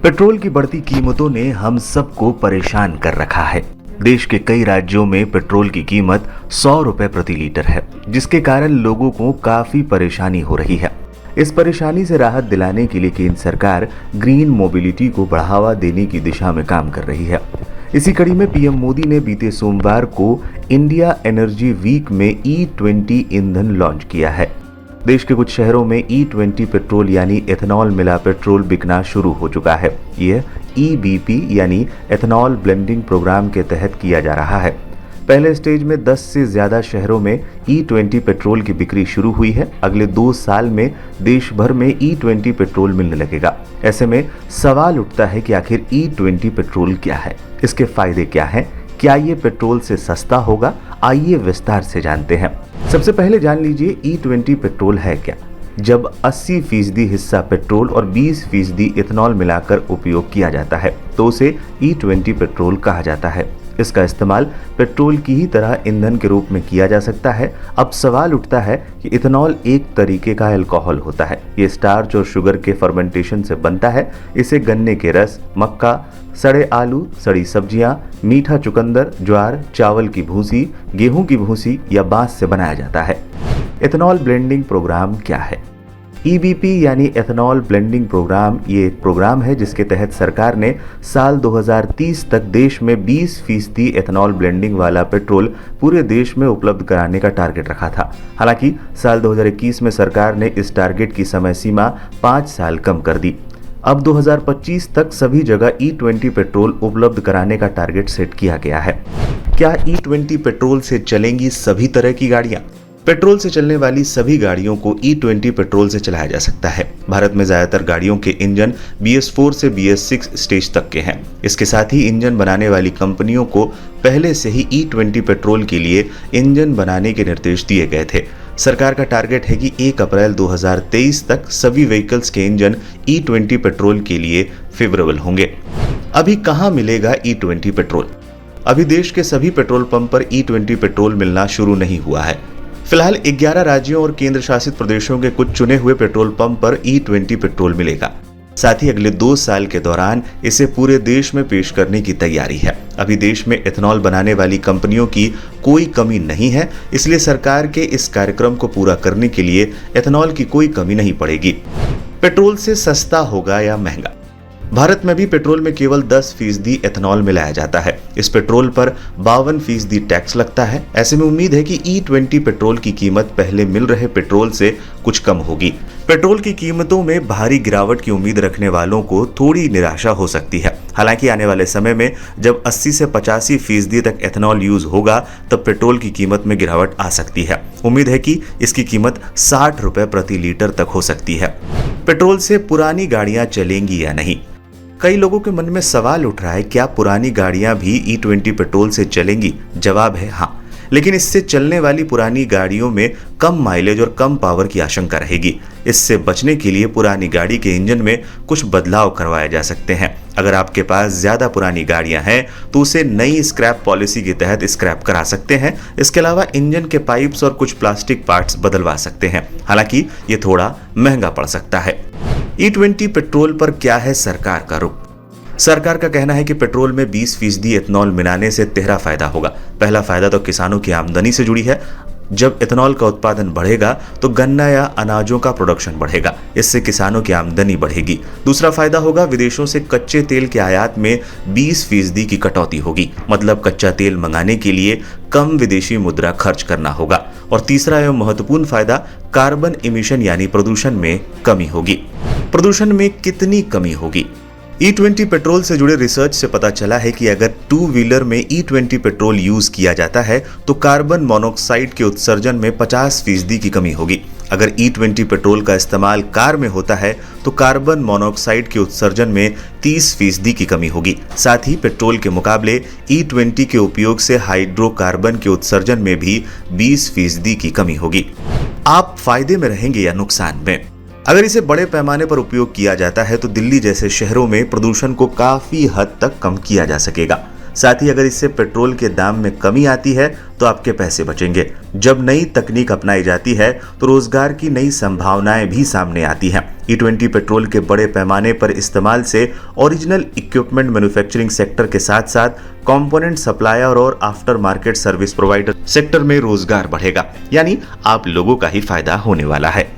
Petrol की बढ़ती कीमतों ने हम सबको परेशान कर रखा है। देश के कई राज्यों में पेट्रोल की कीमत 100 रुपए प्रति लीटर है, जिसके कारण लोगों को काफी परेशानी हो रही है। इस परेशानी से राहत दिलाने के लिए केंद्र सरकार ग्रीन मोबिलिटी को बढ़ावा देने की दिशा में काम कर रही है। इसी कड़ी में पीएम मोदी ने बीते सोमवार को इंडिया एनर्जी वीक में E20 ईंधन लॉन्च किया है। देश के कुछ शहरों में E20 पेट्रोल यानी एथेनॉल मिला पेट्रोल बिकना शुरू हो चुका है। यह EBP यानी एथेनॉल ब्लेंडिंग प्रोग्राम के तहत किया जा रहा है। पहले स्टेज में 10 से ज्यादा शहरों में E20 पेट्रोल की बिक्री शुरू हुई है। अगले 2 साल में देश भर में E20 पेट्रोल मिलने लगेगा। ऐसे में सवाल उठता है कि आखिर E20 पेट्रोल क्या है, इसके फायदे क्या हैं, क्या ये पेट्रोल से सस्ता होगा? आइए विस्तार से जानते हैं। सबसे पहले जान लीजिए E20 पेट्रोल है क्या। जब 80% हिस्सा पेट्रोल और 20% इथेनॉल मिलाकर उपयोग किया जाता है तो उसे E20 पेट्रोल कहा जाता है। इसका इस्तेमाल पेट्रोल की ही तरह ईंधन के रूप में किया जा सकता है। अब सवाल उठता है कि इथेनॉल एक तरीके का अल्कोहल होता है। ये स्टार्च और शुगर के फर्मेंटेशन से बनता है। इसे गन्ने के रस, मक्का, सड़े आलू, सड़ी सब्जियां, मीठा चुकंदर, ज्वार, चावल की भूसी, गेहूं की भूसी या बांस से बनाया जाता है। इथेनॉल ब्लेंडिंग प्रोग्राम क्या है? EBP यानी एथेनॉल ब्लेंडिंग प्रोग्राम ये एक प्रोग्राम है जिसके तहत सरकार ने साल 2030 तक देश में 20% एथेनॉल ब्लेंडिंग वाला पेट्रोल पूरे देश में उपलब्ध कराने का टारगेट रखा था। हालांकि साल 2021 में सरकार ने इस टारगेट की समय सीमा 5 साल कम कर दी। अब 2025 तक सभी जगह E20 पेट्रोल उपलब्ध कराने का टारगेट सेट किया गया है। क्या E20 पेट्रोल से चलेंगी सभी तरह की गाड़ियां? पेट्रोल से चलने वाली सभी गाड़ियों को E20 पेट्रोल से चलाया जा सकता है। भारत में ज्यादातर गाड़ियों के इंजन BS4 से BS6 स्टेज तक के हैं। इसके साथ ही इंजन बनाने वाली कंपनियों को पहले से ही E20 पेट्रोल के लिए इंजन बनाने के निर्देश दिए गए थे। सरकार का टारगेट है कि 1 अप्रैल 2023 तक सभी व्हीकल्स के इंजन E20 पेट्रोल के लिए फेवरेबल होंगे। अभी कहाँ मिलेगा E20 पेट्रोल? अभी देश के सभी पेट्रोल पंप पर E20 पेट्रोल मिलना शुरू नहीं हुआ है। फिलहाल 11 राज्यों और केंद्र शासित प्रदेशों के कुछ चुने हुए पेट्रोल पंप पर E20 पेट्रोल मिलेगा। साथ ही अगले 2 साल के दौरान इसे पूरे देश में पेश करने की तैयारी है। अभी देश में एथेनॉल बनाने वाली कंपनियों की कोई कमी नहीं है, इसलिए सरकार के इस कार्यक्रम को पूरा करने के लिए एथेनॉल की कोई कमी नहीं पड़ेगी। पेट्रोल से सस्ता होगा या महंगा? भारत में भी पेट्रोल में केवल 10% एथेनॉल मिलाया जाता है। इस पेट्रोल पर 52% टैक्स लगता है। ऐसे में उम्मीद है कि E20 पेट्रोल की कीमत पहले मिल रहे पेट्रोल से कुछ कम होगी। पेट्रोल की कीमतों में भारी गिरावट की उम्मीद रखने वालों को थोड़ी निराशा हो सकती है। हालांकि आने वाले समय में जब 80 से 85% तक एथेनॉल यूज होगा तब पेट्रोल की कीमत में गिरावट आ सकती है। उम्मीद है कि इसकी कीमत 60 रुपए प्रति लीटर तक हो सकती है। पेट्रोल से पुरानी गाड़ियां चलेंगी या नहीं? कई लोगों के मन में सवाल उठ रहा है, क्या पुरानी गाड़ियां भी E20 पेट्रोल से चलेंगी? जवाब है हाँ, लेकिन इससे चलने वाली पुरानी गाड़ियों में कम माइलेज और कम पावर की आशंका रहेगी। इससे बचने के लिए पुरानी गाड़ी के इंजन में कुछ बदलाव करवाए जा सकते हैं। अगर आपके पास ज्यादा पुरानी गाड़ियां हैं तो उसे नई स्क्रैप पॉलिसी के तहत स्क्रैप करा सकते हैं। इसके अलावा इंजन के पाइप्स और कुछ प्लास्टिक पार्ट्स बदलवा सकते हैं। हालांकि ये थोड़ा महंगा पड़ सकता है। E20 पेट्रोल पर क्या है सरकार का रुख? सरकार का कहना है कि पेट्रोल में 20% एथेनॉल मिलाने से 13 फायदा होगा। पहला फायदा तो किसानों की आमदनी से जुड़ी है। जब एथेनॉल का उत्पादन बढ़ेगा तो गन्ना या अनाजों का प्रोडक्शन बढ़ेगा। इससे किसानों की आमदनी बढ़ेगी। दूसरा फायदा होगा विदेशों से कच्चे तेल के आयात में 20% की कटौती होगी। मतलब कच्चा तेल मंगाने के लिए कम विदेशी मुद्रा खर्च करना होगा। और तीसरा एवं महत्वपूर्ण फायदा कार्बन इमिशन यानी प्रदूषण में कमी होगी। प्रदूषण में कितनी कमी होगी? E20 पेट्रोल से जुड़े रिसर्च से पता चला है कि अगर 2 व्हीलर में E20 पेट्रोल यूज किया जाता है तो कार्बन मोनोऑक्साइड के उत्सर्जन में 50% की कमी होगी। अगर E20 पेट्रोल का इस्तेमाल कार में होता है तो कार्बन मोनोऑक्साइड के उत्सर्जन में 30% की कमी होगी। साथ ही पेट्रोल के मुकाबले E20 के उपयोग से हाइड्रोकार्बन के उत्सर्जन में भी 20% की कमी होगी। आप फायदे में रहेंगे या नुकसान में? अगर इसे बड़े पैमाने पर उपयोग किया जाता है तो दिल्ली जैसे शहरों में प्रदूषण को काफी हद तक कम किया जा सकेगा। साथ ही अगर इससे पेट्रोल के दाम में कमी आती है तो आपके पैसे बचेंगे। जब नई तकनीक अपनाई जाती है तो रोजगार की नई संभावनाएं भी सामने आती हैं। E20 पेट्रोल के बड़े पैमाने पर इस्तेमाल से ओरिजिनल इक्विपमेंट मैन्युफैक्चरिंग सेक्टर के साथ साथ कंपोनेंट सप्लायर और after market service provider sector में रोजगार बढ़ेगा, यानी आप लोगों का ही फायदा होने वाला है।